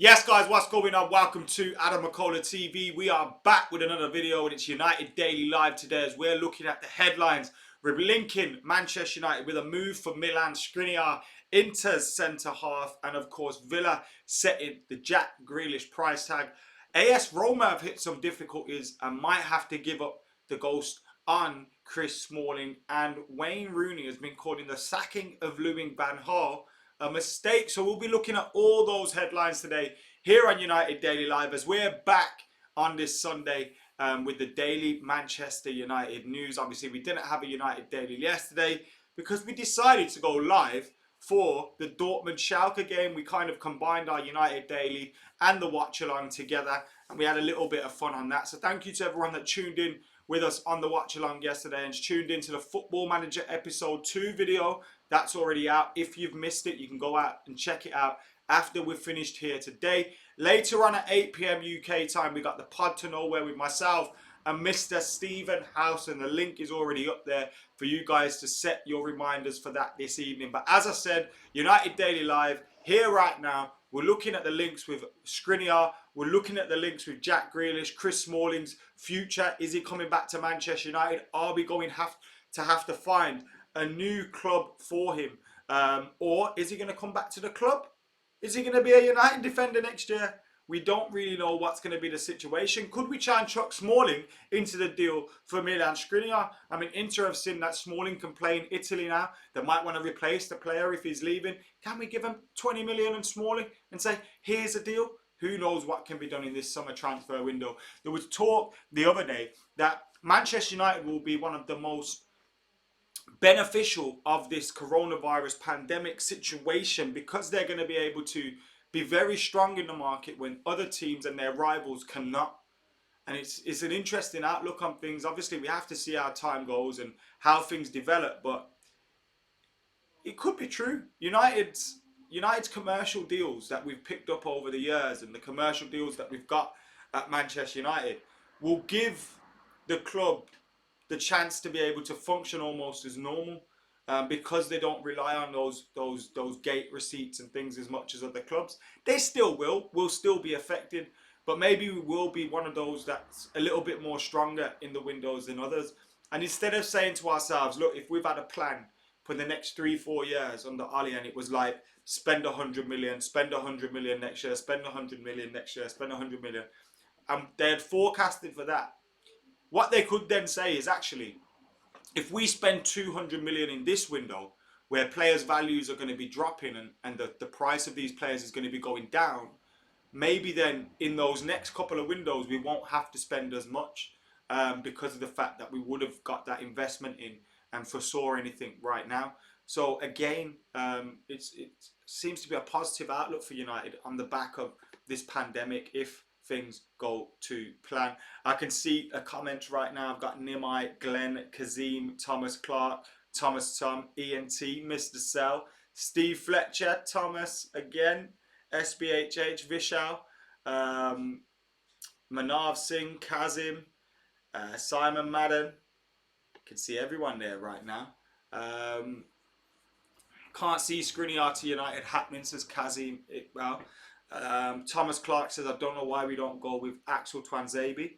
Yes, guys, what's going on? Welcome to AdamMcKola TV. We are back with another video, and it's United Daily Live today as we're looking at the headlines. We're linking Manchester United with a move for Milan, Skriniar, Inter's centre half, and of course Villa setting the Jack Grealish price tag. AS Roma have hit some difficulties and might have to give up the ghost on Chris Smalling, and Wayne Rooney has been calling the sacking of Louis van Gaal a mistake. So we'll be looking at all those headlines today here on United Daily Live as we're back on this Sunday with the daily Manchester United news. Obviously, we didn't have a United Daily yesterday because we decided to go live for the Dortmund Schalke game. We kind of combined our United Daily and the watch along together, and we had a little bit of fun on that. So thank you to everyone that tuned in with us on the watch along yesterday and tuned into the Football Manager episode 2 video. That's already out. If you've missed it, you can go out and check it out after we've finished here today. Later on at 8 p.m. UK time, we got the Pod to Nowhere with myself and Mr. Stephen House, and the link is already up there for you guys to set your reminders for that this evening. But as I said, United Daily Live here right now. We're looking at the links with Skriniar. We're looking at the links with Jack Grealish, Chris Smalling's future. Is he coming back to Manchester United? Are we going to have to find a new club for him? Or is he going to come back to the club? Is he going to be a United defender next year? We don't really know what's going to be the situation. Could we try and chuck Smalling into the deal for Milan Skriniar? I mean, Inter have seen that Smalling can play in Italy now. They might want to replace the player if he's leaving. Can we give him 20 million and Smalling and say, here's a deal? Who knows what can be done in this summer transfer window? There was talk the other day that Manchester United will be one of the most beneficial of this coronavirus pandemic situation because they're going to be able to be very strong in the market when other teams and their rivals cannot. And it's an interesting outlook on things. Obviously, we have to see how time goes and how things develop, but it could be true. United's commercial deals that we've picked up over the years and the commercial deals that we've got at Manchester United will give the club the chance to be able to function almost as normal, because they don't rely on those gate receipts and things as much as other clubs. They still will still be affected, but maybe we will be one of those that's a little bit more stronger in the windows than others. And instead of saying to ourselves, look, if we've had a plan for the next 3-4 years under Oli, and it was like spend 100 million, spend 100 million next year, spend 100 million next year, spend 100 million, and they had forecasted for that. What they could then say is, actually, if we spend 200 million in this window where players' values are going to be dropping and the price of these players is going to be going down, maybe then in those next couple of windows we won't have to spend as much, because of the fact that we would have got that investment in and foresaw anything right now. So again, it seems to be a positive outlook for United on the back of this pandemic if things go to plan. I can see a comment right now. I've got Nimai, Glenn, Kazim, Thomas Clark, Thomas Tom, ENT, Mr. Cell, Steve Fletcher, Thomas again, SBHH, Vishal, Manav Singh, Kazim, Simon Madden. You can see everyone there right now. Can't see Skriniar to United happening, says Kazim Iqbal. Thomas Clark says, I don't know why we don't go with Axel Twanzebe.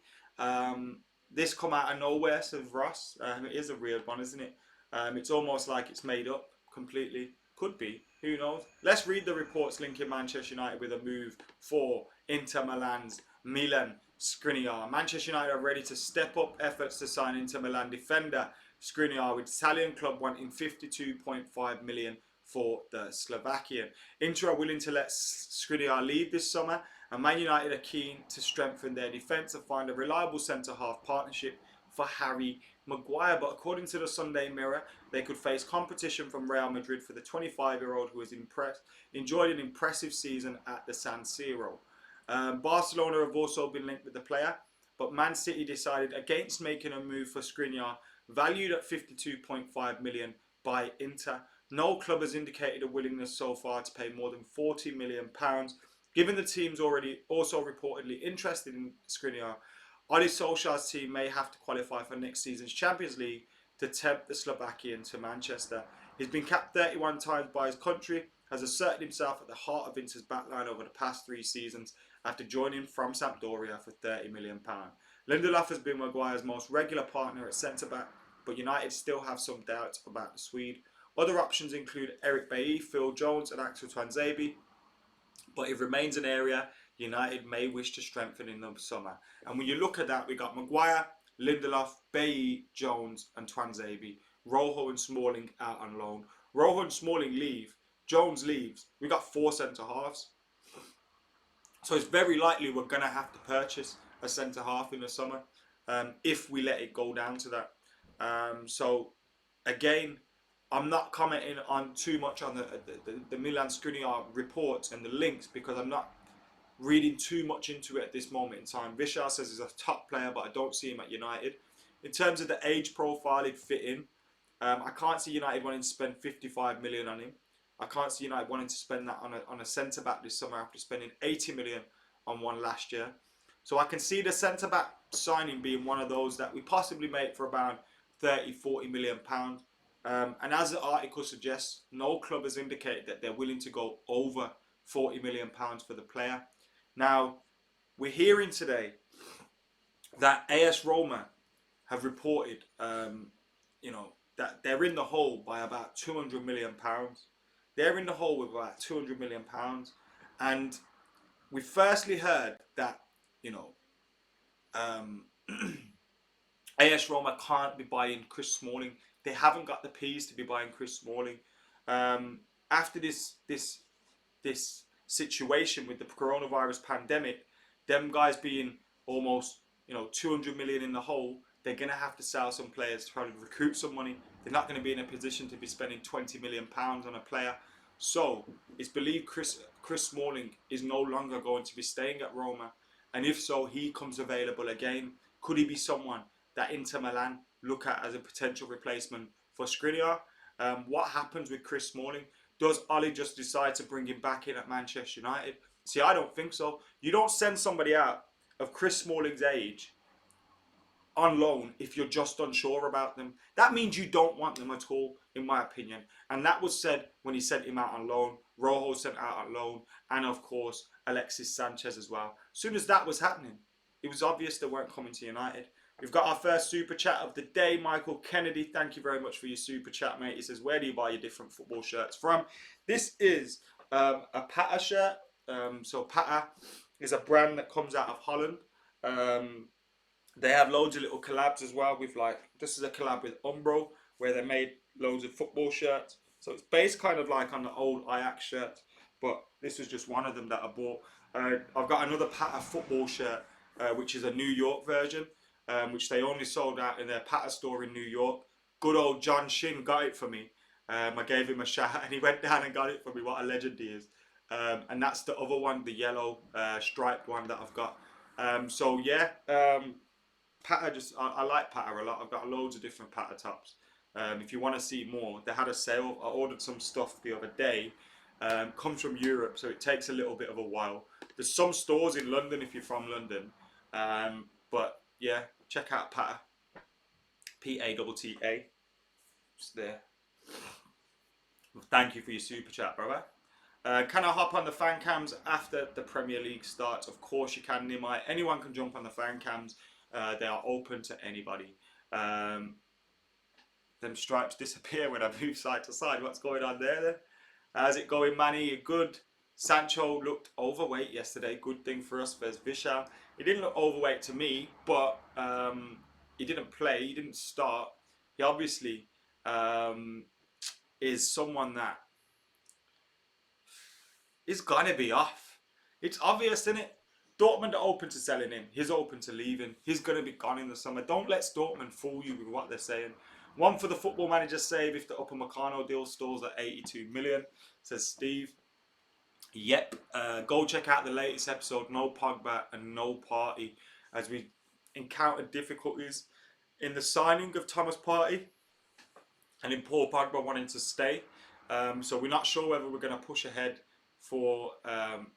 This come out of nowhere, says Ross. It is a weird one, isn't it? It's almost like it's made up completely. Could be. Who knows? Let's read the reports linking Manchester United with a move for Inter Milan's Milan Skriniar. Manchester United are ready to step up efforts to sign Inter Milan defender Skriniar, with Italian club wanting 52.5 million for the Slovakian. Inter are willing to let Skriniar leave this summer, and Man United are keen to strengthen their defence and find a reliable centre-half partnership for Harry Maguire. But according to the Sunday Mirror, they could face competition from Real Madrid for the 25-year-old who has enjoyed an impressive season at the San Siro. Barcelona have also been linked with the player, but Man City decided against making a move for Skriniar, valued at 52.5 million by Inter. No club has indicated a willingness so far to pay more than £40 million. Given the team's already also reportedly interested in Skriniar, Oli Solskjaer's team may have to qualify for next season's Champions League to tempt the Slovakian to Manchester. He's been capped 31 times by his country has asserted himself at the heart of Inter's backline over the past 3 seasons after joining from Sampdoria for £30 million. Lindelof has been Maguire's most regular partner at centre-back, but United still have some doubts about the Swede. Other options include Eric Bailly, Phil Jones and Axel Tuanzebe, but it remains an area United may wish to strengthen in the summer. And when you look at that, we got Maguire, Lindelof, Bailly, Jones and Tuanzebe, Rojo and Smalling out on loan. Rojo and Smalling leave, Jones leaves. We got 4 centre-halves. So it's very likely we're going to have to purchase a centre-half in the summer if we let it go down to that. So again, I'm not commenting on too much on the Milan Skriniar reports and the links because I'm not reading too much into it at this moment in time. Vishal says he's a top player, but I don't see him at United. In terms of the age profile, he'd fit in. I can't see United wanting to spend 55 million on him. I can't see United wanting to spend that on a centre-back this summer after spending 80 million on one last year. So I can see the centre-back signing being one of those that we possibly make for about 30-40 million pounds. And as the article suggests, no club has indicated that they're willing to go over 40 million pounds for the player. Now, we're hearing today that AS Roma have reported, that they're in the hole by about 200 million pounds. They're in the hole with about 200 million pounds, and we firstly heard that AS Roma can't be buying Chris Smalling. They haven't got the P's to be buying Chris Smalling. After this situation with the coronavirus pandemic, them guys being almost 200 million in the hole, they're going to have to sell some players to try to recoup some money. They're not going to be in a position to be spending 20 million pounds on a player. So it's believed Chris Smalling is no longer going to be staying at Roma, and if so, he comes available again. Could he be someone that Inter Milan look at as a potential replacement for Skriniar? What happens with Chris Smalling? Does Ollie just decide to bring him back in at Manchester United? See, I don't think so. You don't send somebody out of Chris Smalling's age on loan if you're just unsure about them. That means you don't want them at all, in my opinion. And that was said when he sent him out on loan. Rojo sent out on loan, and of course Alexis Sanchez as well. As soon as that was happening, it was obvious they weren't coming to United. We've got our first super chat of the day. Michael Kennedy, thank you very much for your super chat, mate. He says, where do you buy your different football shirts from? This is a Pata shirt. So Pata is a brand that comes out of Holland. They have loads of little collabs as well with, like, this is a collab with Umbro where they made loads of football shirts. So it's based kind of like on the old Ajax shirt, but this was just one of them that I bought. I've got another Pata football shirt, which is a New York version, which they only sold out in their Pata store in New York. Good old John Shin got it for me. I gave him a shout and he went down and got it for me. What a legend he is. And that's the other one, the yellow striped one that I've got. So yeah, Pata, I like Pata a lot. I've got loads of different Pata tops. If you want to see more, they had a sale. I ordered some stuff the other day. Comes from Europe, so it takes a little bit of a while. There's some stores in London if you're from London. But yeah, check out Pata. P-A-T-T-A. Just there. Well, thank you for your super chat, brother. Can I hop on the fan cams after the Premier League starts? Of course you can, Nimai. Anyone can jump on the fan cams. They are open to anybody. Them stripes disappear when I move side to side. What's going on there then? How's it going, Manny? Good. Sancho looked overweight yesterday. Good thing for us. There's Vishal. He didn't look overweight to me, but he didn't play. He didn't start. He obviously is someone that is going to be off. It's obvious, isn't it? Dortmund are open to selling him. He's open to leaving. He's going to be gone in the summer. Don't let Dortmund fool you with what they're saying. One for the Football Manager save if the Upamecano deal stalls at 82 million, says Steve. Yep. Go check out the latest episode, No Pogba and No Party, as we encountered difficulties in the signing of Thomas Partey and in Paul Pogba wanting to stay. So we're not sure whether we're going to push ahead for,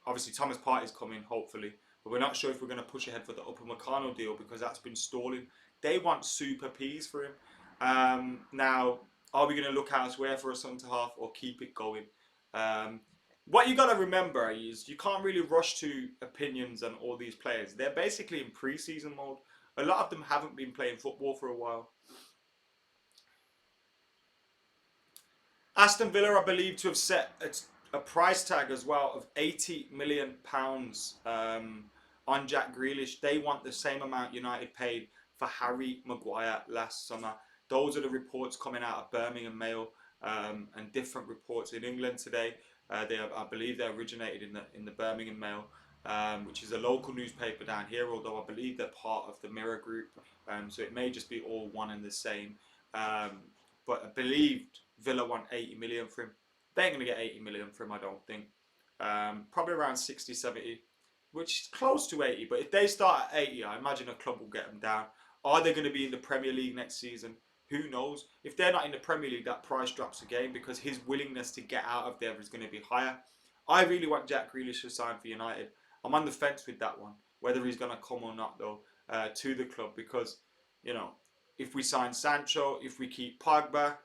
obviously Thomas Partey's coming, hopefully, but we're not sure if we're going to push ahead for the Upamecano deal because that's been stalling. They want super P's for him. Now, are we going to look elsewhere for a centre half or keep it going? What you got to remember is you can't really rush to opinions on all these players. They're basically in pre-season mode. A lot of them haven't been playing football for a while. Aston Villa are believed to have set a price tag as well of £80 million on Jack Grealish. They want the same amount United paid for Harry Maguire last summer. Those are the reports coming out of Birmingham Mail and different reports in England today. I believe they originated in the Birmingham Mail, which is a local newspaper down here. Although I believe they're part of the Mirror Group, so it may just be all one and the same. But I believed Villa want 80 million for him. They ain't going to get 80 million for him, I don't think. Probably around 60, 70, which is close to 80. But if they start at 80, I imagine a club will get them down. Are they going to be in the Premier League next season? Who knows? If they're not in the Premier League, that price drops again because his willingness to get out of there is going to be higher. I really want Jack Grealish to sign for United. I'm on the fence with that one, whether he's going to come or not, though, to the club because, you know, if we sign Sancho, if we keep Pogba,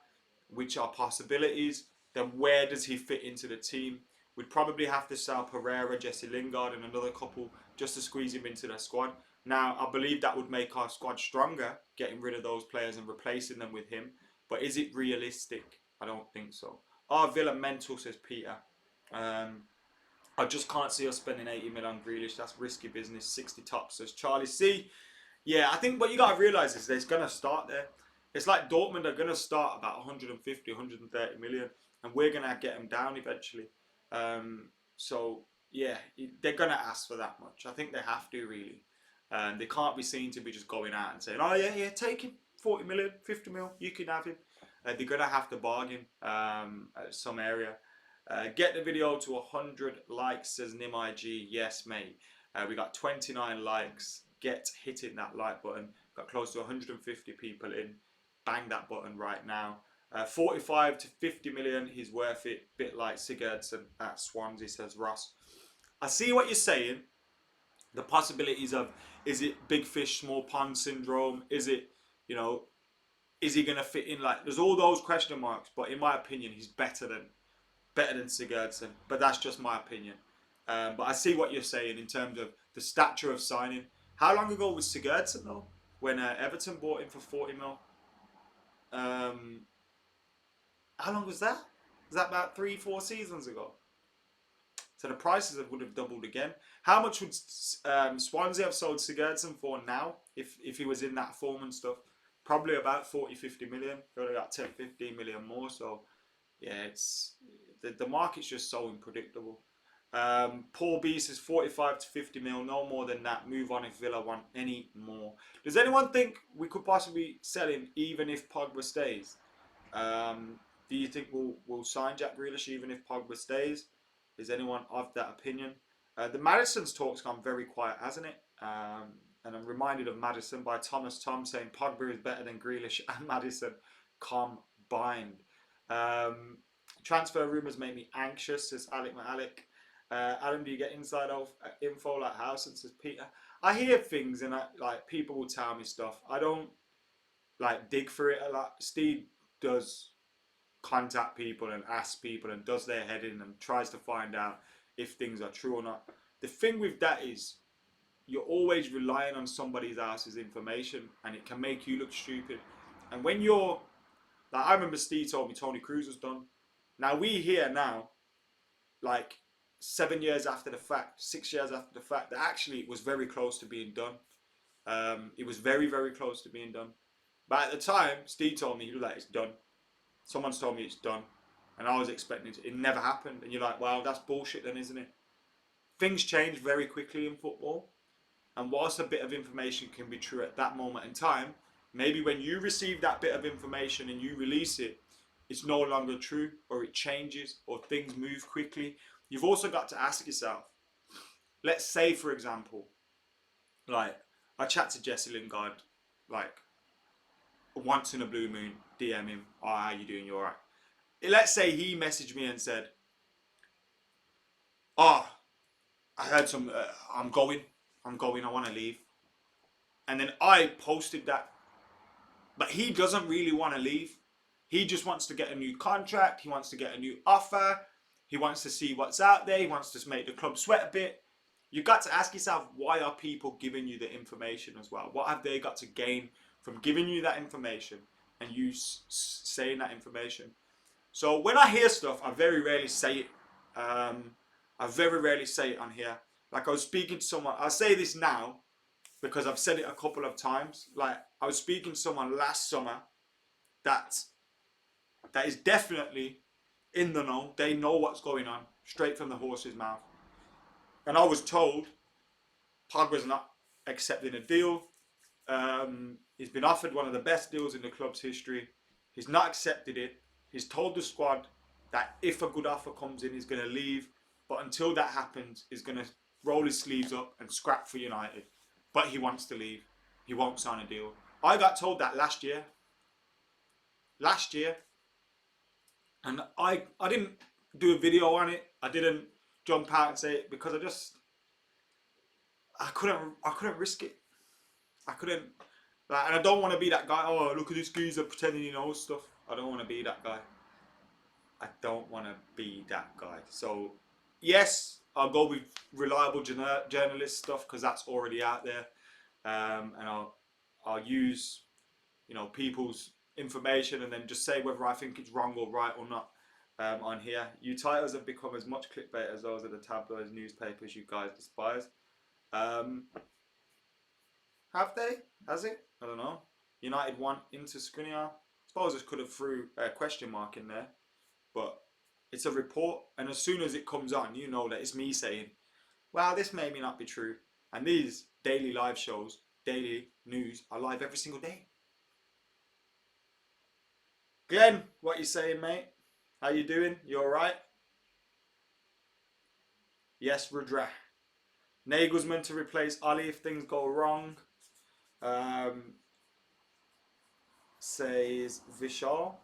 which are possibilities, then where does he fit into the team? We'd probably have to sell Pereira, Jesse Lingard and another couple just to squeeze him into the squad. Now, I believe that would make our squad stronger, getting rid of those players and replacing them with him. But is it realistic? I don't think so. Are Villa mental, says Peter. I just can't see us spending 80 million on Grealish. That's risky business. 60 tops, says Charlie C. Yeah, I think what you got to realise is they're going to start there. It's like Dortmund are going to start about 150, 130 million, and we're going to get them down eventually. So, yeah, they're going to ask for that much. I think they have to, really. They can't be seen to be just going out and saying, oh, yeah, take him. 40 million, 50 mil, you can have him. They're going to have to bargain at some area. Get the video to 100 likes, says NimIG. Yes, mate. We got 29 likes. Get hitting that like button. Got close to 150 people in. Bang that button right now. 45 to 50 million, he's worth it. Bit like Sigurdsson at Swansea, says Ross. I see what you're saying. The possibilities of, is it big fish, small pond syndrome? Is it, you know, is he going to fit in? Like, there's all those question marks. But in my opinion, he's better than Sigurdsson. But that's just my opinion. But I see what you're saying in terms of the stature of signing. How long ago was Sigurdsson, though? When Everton bought him for 40 mil? How long was that? Was that about 3-4 seasons ago? So the prices would have doubled again. How much would Swansea have sold Sigurdsson for now if he was in that form and stuff? Probably about 40-50 million. Probably about 10-15 million more. So yeah, it's the market's just so unpredictable. Paul B says 45 to 50 mil, no more than that. Move on if Villa want any more. Does anyone think we could possibly sell him even if Pogba stays? Do you think we'll sign Jack Grealish even if Pogba stays? Is anyone of that opinion? The Maddison's talk's gone very quiet, hasn't it? And I'm reminded of Maddison by Thomas Tom saying Pogba is better than Grealish and Maddison combined. Transfer rumours make me anxious, says Alec Malik. Adam, do you get inside info like Howson, says Peter? I hear things and like people will tell me stuff. I don't like dig for it a lot. Steve does contact people and ask people and does their head in and tries to find out if things are true or not. The thing with that is you're always relying on somebody else's information and it can make you look stupid. And when you're like, I remember Steve told me Tony Cruz was done. Now we hear now, like 7 years after the fact, 6 years after the fact, that actually it was very close to being done. It was very, very close to being done. But at the time, Steve told me, he was like, it's done. Someone's told me it's done. And I was expecting it never happened. And you're like, well, that's bullshit then, isn't it? Things change very quickly in football. And whilst a bit of information can be true at that moment in time, maybe when you receive that bit of information and you release it, it's no longer true, or it changes, or things move quickly. You've also got to ask yourself, let's say, for example, like, I chat to Jesse Lingard, like, once in a blue moon, DM him, oh, how you doing, you alright? Let's say he messaged me and said, oh, I heard some, I'm going, I want to leave. And then I posted that, but he doesn't really want to leave. He just wants to get a new contract, he wants to get a new offer. He wants to see what's out there. He wants to make the club sweat a bit. You've got to ask yourself, why are people giving you the information as well? What have they got to gain from giving you that information and you saying that information? So when I hear stuff, I very rarely say it. I very rarely say it on here. Like I was speaking to someone, I'll say this now because I've said it a couple of times. Like I was speaking to someone last summer that is definitely in the know. They know what's going on straight from the horse's mouth. And I was told Pogba's not accepting a deal. He's been offered one of the best deals in the club's history. He's not accepted it. He's told the squad that if a good offer comes in, he's going to leave. But until that happens, he's going to roll his sleeves up and scrap for United. But he wants to leave. He won't sign a deal. I got told that last year. And I didn't do a video on it. I didn't jump out and say it because I couldn't risk it. I couldn't, like, and I don't want to be that guy. Oh, look at this geezer pretending he knows stuff. I don't want to be that guy. I don't want to be that guy. So, yes, I'll go with reliable journalist stuff because that's already out there, and I'll use, people's information and then just say whether I think it's wrong or right or not on here. You titles have become as much clickbait as those of the tabloids newspapers you guys despise. Have they? Has it? I don't know. United won into Skriniar. Suppose I could have threw a question mark in there, but it's a report, and as soon as it comes on, you know that it's me saying, well, this may not be true. And these daily live shows, daily news, are live every single day. Glenn, what you saying, mate? How you doing? You alright? Yes, Rudra. Nagelsmann to replace Ali if things go wrong. Says Vishal.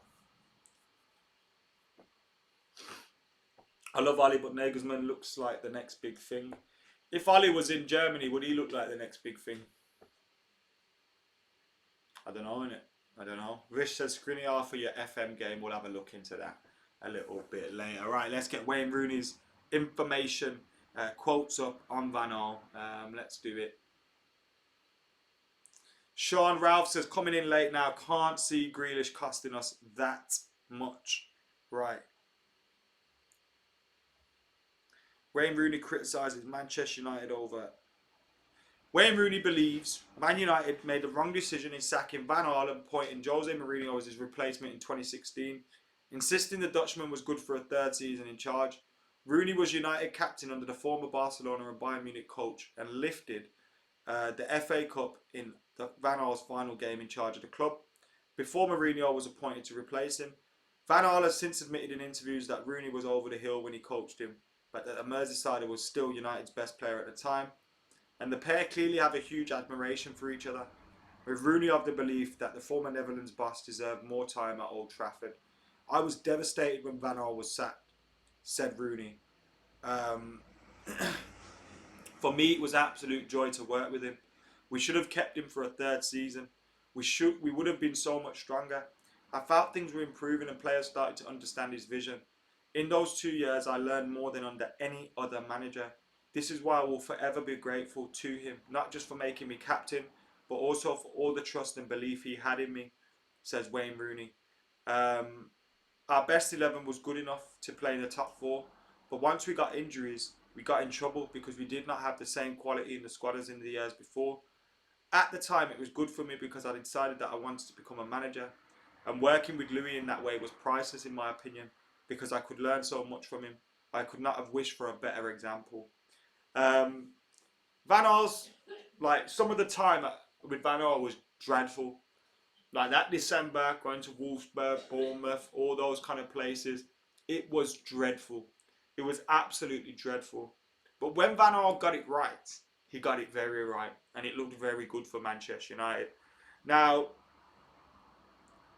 I love Ali, but Nagelsmann looks like the next big thing. If Ali was in Germany, would he look like the next big thing? I don't know, innit? I don't know. Rish says Skriniar for your FM game. We'll have a look into that a little bit later. All right, let's get Wayne Rooney's information quotes up on Van Gaal. Let's do it. Sean Ralph says, coming in late now, can't see Grealish costing us that much. Right. Wayne Rooney criticises Manchester United over. Wayne Rooney believes Man United made the wrong decision in sacking Van Gaal and appointing Jose Mourinho as his replacement in 2016, insisting the Dutchman was good for a third season in charge. Rooney was United captain under the former Barcelona and Bayern Munich coach and lifted the FA Cup in the Van Gaal's final game in charge of the club, before Mourinho was appointed to replace him. Van Gaal has since admitted in interviews that Rooney was over the hill when he coached him, but that the Merseysider was still United's best player at the time. And the pair clearly have a huge admiration for each other, with Rooney of the belief that the former Netherlands boss deserved more time at Old Trafford. I was devastated when Van Gaal was sacked, said Rooney. For me, it was absolute joy to work with him. We should have kept him for a third season. We would have been so much stronger. I felt things were improving and players started to understand his vision. In those 2 years, I learned more than under any other manager. This is why I will forever be grateful to him, not just for making me captain, but also for all the trust and belief he had in me, says Wayne Rooney. Our best 11 was good enough to play in the top 4, but once we got injuries, we got in trouble because we did not have the same quality in the squad as in the years before. At the time, it was good for me because I decided that I wanted to become a manager, and working with Louis in that way was priceless in my opinion because I could learn so much from him. I could not have wished for a better example. Van Gaal's, like, some of the time with Van Gaal was dreadful. Like that December, going to Wolfsburg, Bournemouth, all those kind of places, it was dreadful. It was absolutely dreadful. But when Van Gaal got it right, he got it very right, and it looked very good for Manchester United. Now,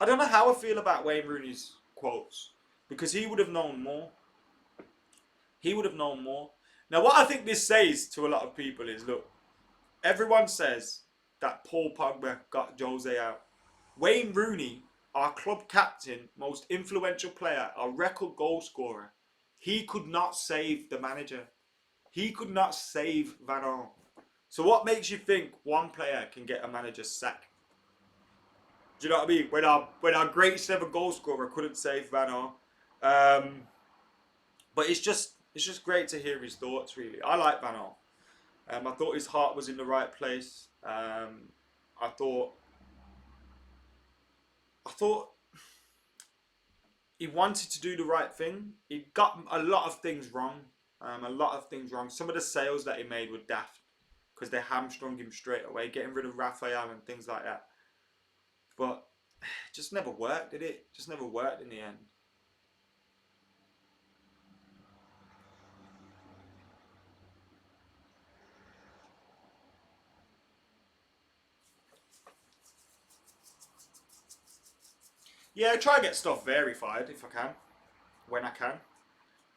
I don't know how I feel about Wayne Rooney's quotes, because he would have known more. He would have known more. Now, what I think this says to a lot of people is, look, everyone says that Paul Pogba got Jose out. Wayne Rooney, our club captain, most influential player, our record goal scorer, He could not save the manager. He could not save Van Gaal. So what makes you think one player can get a manager sacked? Do you know what I mean? When our greatest ever goal scorer couldn't save Van Gaal. But it's just great to hear his thoughts. Really, I like Van Gaal. I thought his heart was in the right place. I thought I thought he wanted to do the right thing. He got a lot of things wrong. A lot of things wrong. Some of the sales that he made were daft because they hamstrung him straight away, getting rid of Raphael and things like that. But it just never worked, did it? Just never worked in the end. Yeah, I try to get stuff verified if I can, when I can,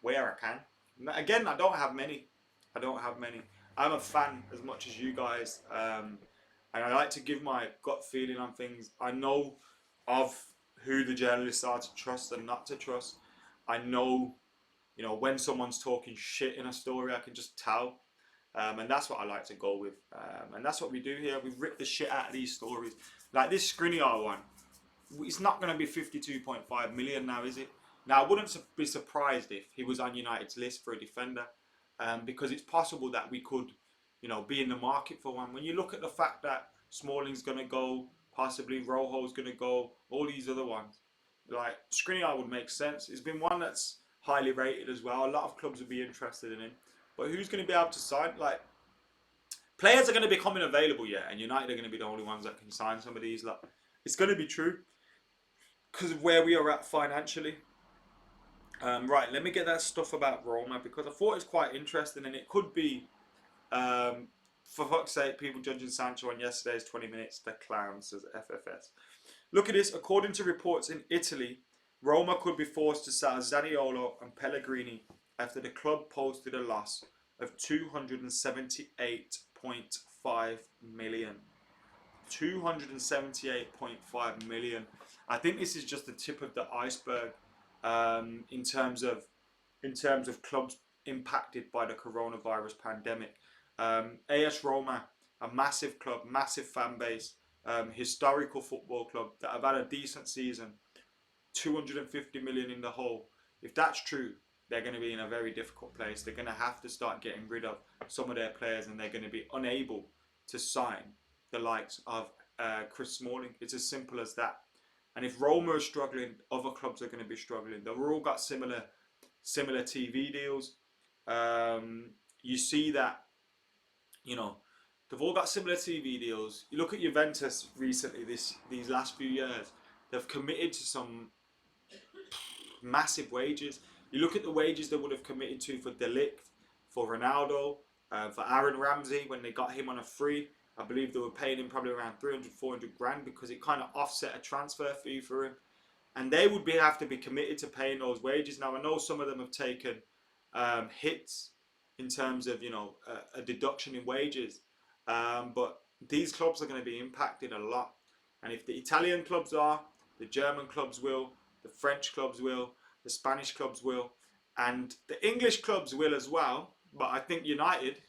where I can. Again, I don't have many. I don't have many. I'm a fan as much as you guys, and I like to give my gut feeling on things. I know of who the journalists are to trust and not to trust. I know, when someone's talking shit in a story, I can just tell. And that's what I like to go with. And that's what we do here. We rip the shit out of these stories. Like this Skriniar one, it's not going to be 52.5 million now, is it? Now, I wouldn't be surprised if he was on United's list for a defender, because it's possible that we could, be in the market for one. When you look at the fact that Smalling's going to go, possibly Rojo's going to go, all these other ones, like Skriniar would make sense. It's been one that's highly rated as well. A lot of clubs would be interested in him, but who's going to be able to sign? Like, players are going to be coming available, yeah, and United are going to be the only ones that can sign some of these. Like, it's going to be true because of where we are at financially. Right, let me get that stuff about Roma because I thought it was quite interesting, and it could be, for fuck's sake, people judging Sancho on yesterday's 20 minutes, the clowns, says FFS. Look at this. According to reports in Italy, Roma could be forced to sell Zaniolo and Pellegrini after the club posted a loss of 278.5 million. 278.5 million. I think this is just the tip of the iceberg, in terms of clubs impacted by the coronavirus pandemic. AS Roma, a massive club, massive fan base, historical football club that have had a decent season, 250 million in the hole. If that's true, they're going to be in a very difficult place. They're going to have to start getting rid of some of their players, and they're going to be unable to sign the likes of Chris Smalling. It's as simple as that. And if Roma are struggling, other clubs are going to be struggling. They've all got similar TV deals. You see that, they've all got similar TV deals. You look at Juventus recently, these last few years, they've committed to some massive wages. You look at the wages they would have committed to for De Ligt, for Ronaldo, for Aaron Ramsey when they got him on a free. I believe they were paying him probably around 300, 400 grand because it kind of offset a transfer fee for him. And they would have to be committed to paying those wages. Now, I know some of them have taken hits in terms of, a deduction in wages. But these clubs are going to be impacted a lot. And if the Italian clubs are, the German clubs will, the French clubs will, the Spanish clubs will, and the English clubs will as well. But I think United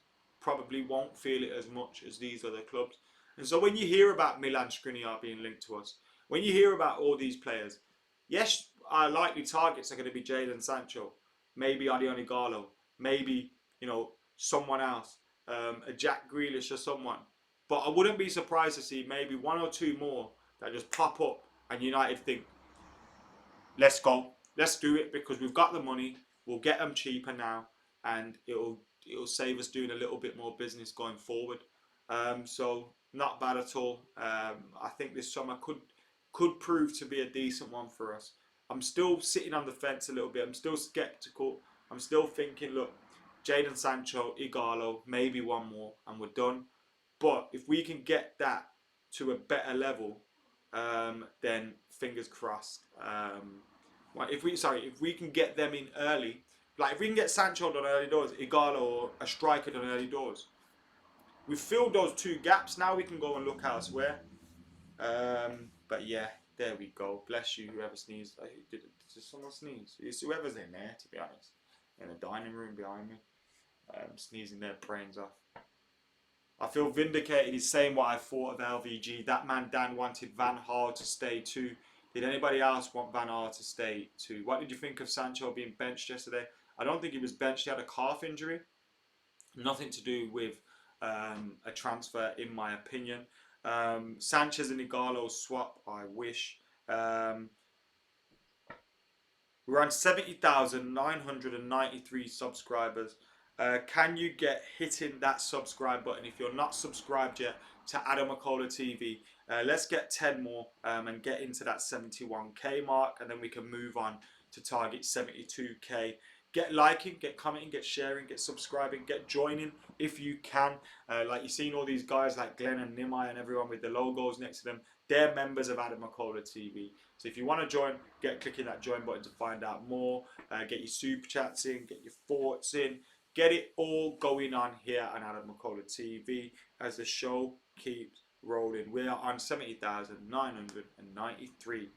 probably won't feel it as much as these other clubs. And so when you hear about Milan Skriniar being linked to us, when you hear about all these players, yes, our likely targets are going to be Jadon Sancho, maybe Gaal, maybe, someone else, a Jack Grealish or someone. But I wouldn't be surprised to see maybe one or two more that just pop up and United think, let's go, let's do it because we've got the money, we'll get them cheaper now, and it'll save us doing a little bit more business going forward. So not bad at all. I think this summer could prove to be a decent one for us. I'm still sitting on the fence a little bit. I'm still skeptical. I'm still thinking, look, Jadon Sancho, Igalo, maybe one more, and we're done. But if we can get that to a better level, then fingers crossed. If we can get them in early, like if we can get Sancho done early doors, Igalo or a striker done early doors, we've filled those two gaps. Now we can go and look elsewhere. But yeah, there we go. Bless you, whoever sneezed. Did someone sneeze? It's whoever's in there, to be honest. in the dining room behind me, sneezing their brains off. I feel vindicated. He's saying what I thought of LVG. That man Dan wanted Van Gaal to stay too. Did anybody else want Van Gaal to stay too? What did you think of Sancho being benched yesterday? I don't think he was benched. He had a calf injury. Nothing to do with a transfer, in my opinion. Sanchez and Igalo swap. I wish. We're on 70,993 subscribers. Can you get hitting that subscribe button if you're not subscribed yet to AdamMcKola TV? Let's get 10 more and get into that 71k mark, and then we can move on to target 72k. Get liking, get commenting, get sharing, get subscribing, get joining if you can. Like you've seen all these guys like Glenn and Nimai and everyone with the logos next to them. They're members of AdamMcKola TV. So if you want to join, get clicking that join button to find out more. Get your super chats in, get your thoughts in. Get it all going on here on AdamMcKola TV as the show keeps rolling. We are on 70,993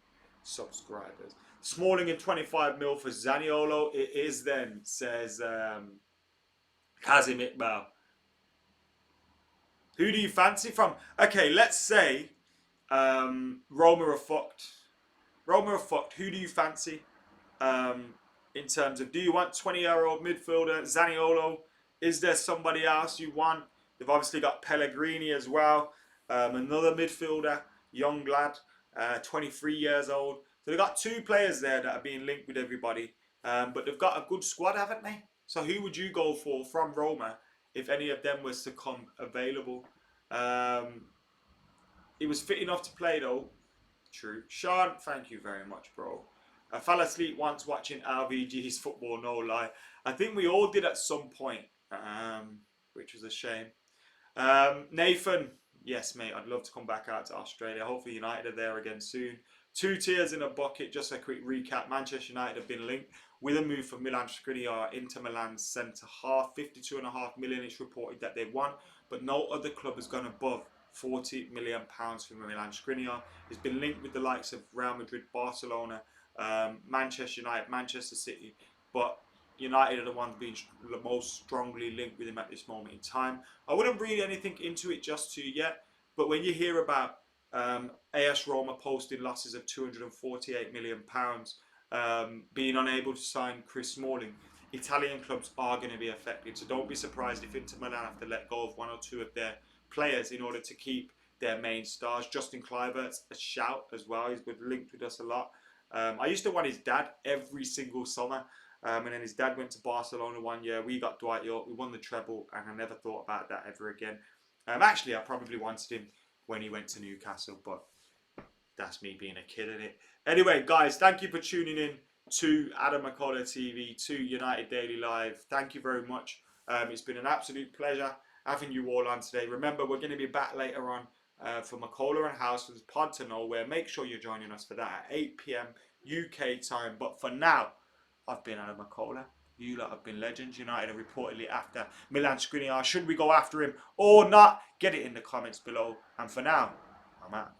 subscribers. Smalling in 25 mil for Zaniolo. It is then, says Kazim Iqbal. Who do you fancy from? Okay, let's say Roma are fucked. Roma are fucked. Who do you fancy? In terms of, do you want 20-year-old midfielder Zaniolo? Is there somebody else you want? They've obviously got Pellegrini as well. Another midfielder, young lad, 23 years old. So they've got two players there that are being linked with everybody. But they've got a good squad, haven't they? So who would you go for from Roma if any of them was to come available? He was fit enough to play though. True. Sean, thank you very much, bro. I fell asleep once watching LVG's football, no lie. I think we all did at some point, which was a shame. Nathan, yes, mate, I'd love to come back out to Australia. Hopefully United are there again soon. 2 tiers in a bucket. Just a quick recap. Manchester United have been linked with a move for Milan Skriniar into Milan's centre half. 52.5 million it's reported that they want, but no other club has gone above £40 million for Milan Skriniar. He's been linked with the likes of Real Madrid, Barcelona, Manchester United, Manchester City, but United are the ones being the most strongly linked with him at this moment in time. I wouldn't read anything into it just to yet, but when you hear about AS Roma posting losses of £248 million, being unable to sign Chris Smalling, Italian clubs are going to be affected. So don't be surprised if Inter Milan have to let go of 1 or 2 of their players in order to keep their main stars. Justin Kluivert's a shout as well. He's been linked with us a lot. I used to want his dad every single summer. And then his dad went to Barcelona one year. We got Dwight York. We won the treble. And I never thought about that ever again. Actually, I probably wanted him when he went to Newcastle. But that's me being a kid in it. Anyway, guys, thank you for tuning in to McKola TV, to United Daily Live. Thank you very much. It's been an absolute pleasure having you all on today. Remember, we're going to be back later on for McKola and House with Pod to Nowhere. Make sure you're joining us for that at 8 p.m. UK time. But for now, I've been AdamMcKola. You lot have been legends. United are reportedly after Milan Skriniar. Should we go after him or not? Get it in the comments below. And for now, I'm out.